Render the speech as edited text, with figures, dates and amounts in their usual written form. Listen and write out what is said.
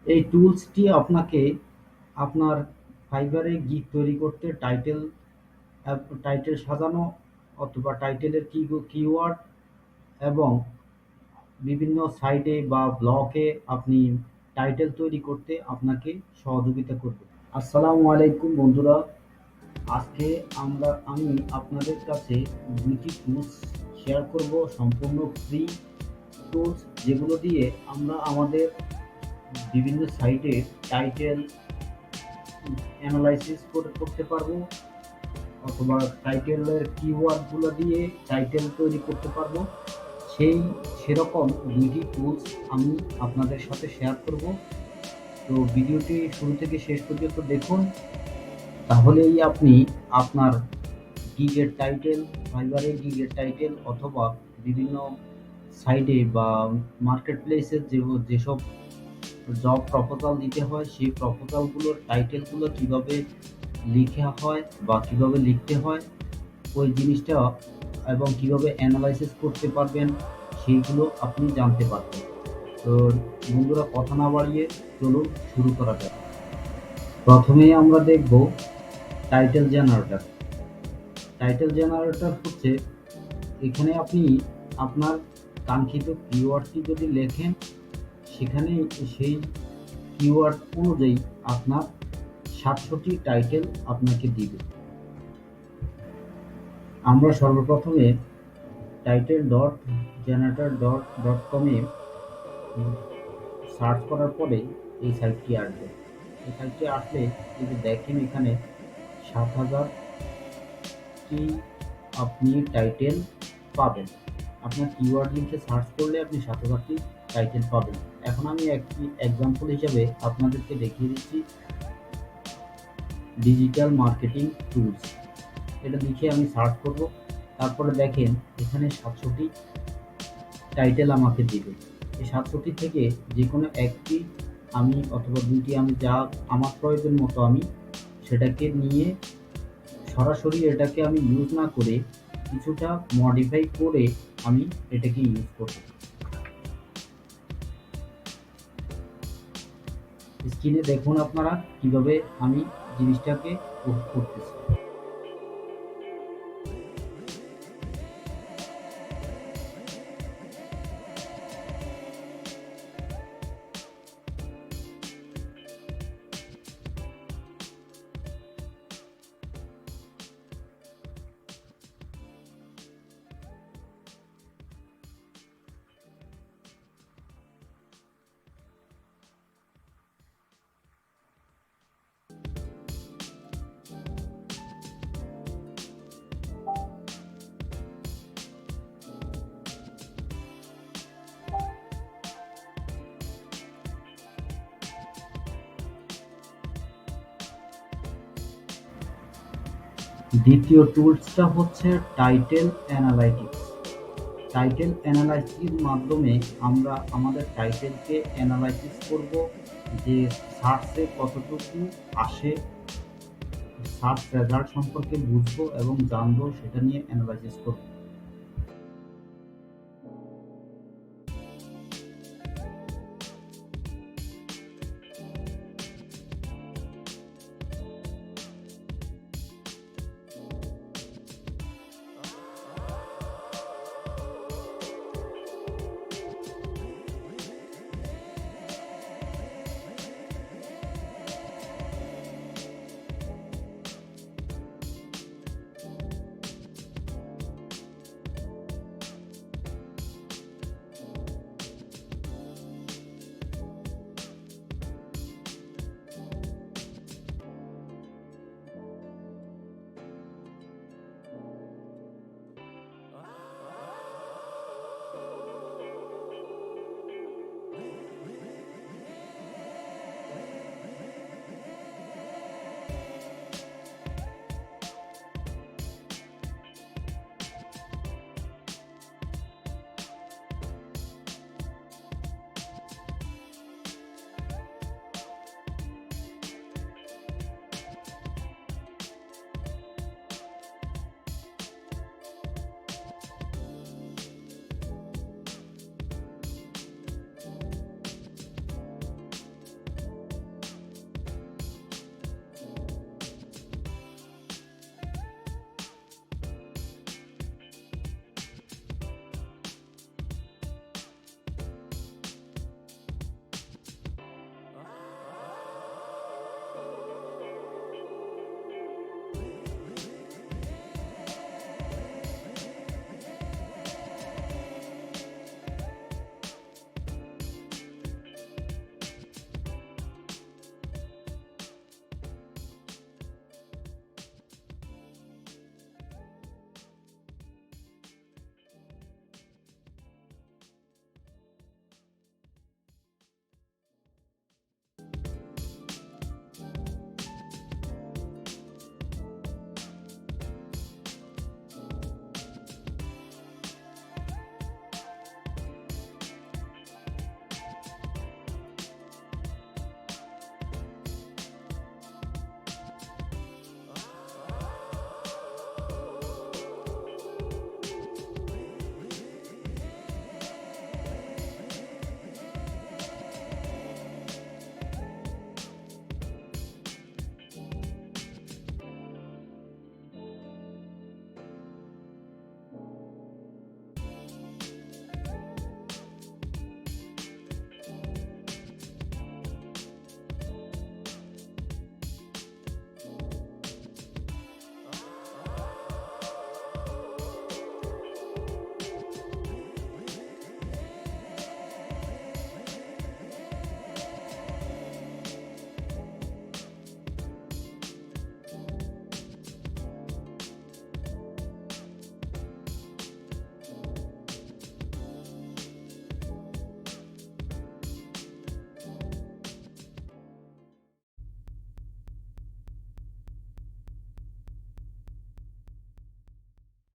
এই টুলসটি আপনাকে আপনার ফাইবারে গিগ তৈরি করতে টাইটেল সাজানো অথবা টাইটেলের কিওয়ার্ড এবং বিভিন্ন সাইটে বা ব্লকে আপনি টাইটেল তৈরি করতে আপনাকে সহযোগিতা করবে। আসসালামু আলাইকুম বন্ধুরা, আজকে আমি আপনাদের কাছে দুইটি টুলস শেয়ার করব, সম্পূর্ণ ফ্রি টুলস, যেগুলো দিয়ে আমরা আমাদের বিভিন্ন সাইটে টাইটেল অ্যানালাইসিস করতে পারবো অথবা টাইটেলের কিওয়ার্ডগুলো দিয়ে টাইটেল তৈরি করতে পারবো। সেরকম দুইটি টুলস আমি আপনাদের সাথে শেয়ার করব। তো ভিডিওটি শুরু থেকে শেষ পর্যন্ত দেখুন, তাহলেই আপনি আপনার গিগের টাইটেল, ফাইবারের গিগের টাইটেল অথবা বিভিন্ন সাইটে বা মার্কেট প্লেসে যেসব জব প্রপোজাল দিতে হয় সেই প্রপোজালগুলোর টাইটেলগুলো কিভাবে লিখা হয় বা কিভাবে লিখতে হয় ওই জিনিসটা এবং কিভাবে অ্যানালাইসিস করতে পারবেন সেইগুলো আপনি জানতে পারবেন। তো বন্ধুরা, কথা না বাড়িয়ে চলুন শুরু করা যাক। প্রথমেই আমরা দেখব টাইটেল জেনারেটর। টাইটেল জেনারেটর হচ্ছে, এখানে আপনি আপনার কাঙ্ক্ষিত কিওয়ার্ডটি যদি লেখেন, সেখানে সেই কিওয়ার্ড অনুযায়ী আপনার 700টি টাইটেল আপনাকে দিবে। আমরা সর্বপ্রথমে title.generator.com-এ সার্চ করার পরে এই সাইটটি আসবে। এই সাইটটি আসলে যদি দেখেন, এখানে 7000টি আপনি টাইটেল পাবেন। আপনার কিওয়ার্ড লিখে সার্চ করলে আপনি 7000টি টাইটেল পাবেন। এখন আমি একটি এক্সাম্পল হিসাবে আপনাদেরকে দেখিয়ে দিচ্ছি। ডিজিটাল মার্কেটিং টুলস, এটা লিখে আমি সার্চ করব। তারপরে দেখেন এখানে 700টি টাইটেল আমাকে দিবে। এই 700টি থেকে যে কোনো একটি আমি অথবা দুইটি আমি যা আমার প্রয়োজন মতো আমি সেটাকে নিয়ে সরাসরি এটাকে আমি ইউজ না করে কিছুটা মডিফাই করে আমি এটাকে ইউজ করব। স্ক্রিনে দেখুন আপনারা কিভাবে আমি জিনিসটাকে করতেছি। দ্বিতীয় টুলসটা হচ্ছে টাইটেল অ্যানালাইটিক্স। টাইটেল অ্যানালাইসিসের মাধ্যমে আমরা আমাদের টাইটেলকে অ্যানালাইসিস করব, যে সার্চে কতটুকু আসে, সার্চ রেজাল্ট সম্পর্কে বুঝবো এবং জানবো, সেটা নিয়ে অ্যানালাইসিস করব।